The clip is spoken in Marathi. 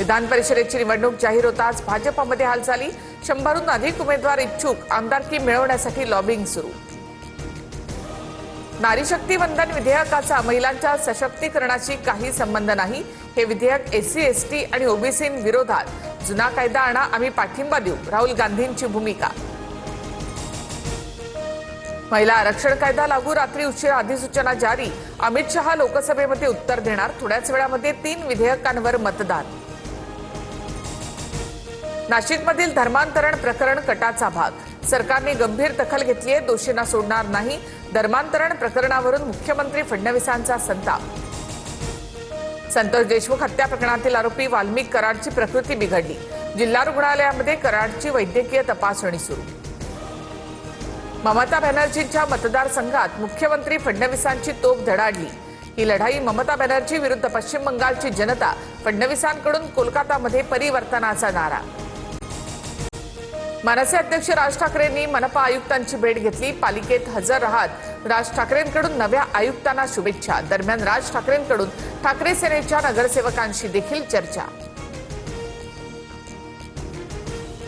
विधान परिषदेची निवडणूक जाहीर होताच भाजपमध्ये हालचाली। 100हून अधिक उमेदवार इच्छुक, आमदारकी मिळवण्यासाठी लॉबिंग सुरू। नारी शक्ती वंदन विधेयकाचा महिलांच्या सशक्तीकरणाशी काही संबंध नाही। हे विधेयक एससी एसटी आणि ओबीसी विरोधात जुना कायदा आणा, आम्ही पाठिंबा देऊ, राहुल गांधींची भूमिका। महिला आरक्षण कायदा लागू, रात्री उशिरा अधिसूचना जारी। अमित शहा लोकसभेमध्ये उत्तर देणार, थोड्याच वेळामध्ये 3 विधेयकांवर मतदान। नाशिकमधील धर्मांतरण प्रकरण कटाचा भाग, सरकारने गंभीर दखल घेतली आहे, दोषींना सोडणार नाही। धर्मांतरण प्रकरणावरून मुख्यमंत्री फडणवीसांचा संताप। संतोष देशमुख हत्या प्रकरणातील आरोपी वाल्मिक कराडची प्रकृती बिघडली, जिल्हा रुग्णालयामध्ये कराडची वैद्यकीय तपासणी सुरू। ममता बॅनर्जींच्या मतदारसंघात मुख्यमंत्री फडणवीसांची तोफ धडाडली। ही लढाई ममता बॅनर्जी विरुद्ध पश्चिम बंगालची जनता, फडणवीसांकडून कोलकातामध्ये परिवर्तनाचा नारा। मनसे अध्यक्ष राज ठाकरेंनी मनपा आयुक्तांची भेट घेतली, पालिकेत हजर राहत राज ठाकरेंकडून नव्या आयुक्तांना शुभेच्छा। दरम्यान राज ठाकरेंकडून ठाकरे सेनेच्या नगरसेवकांशी देखील चर्चा।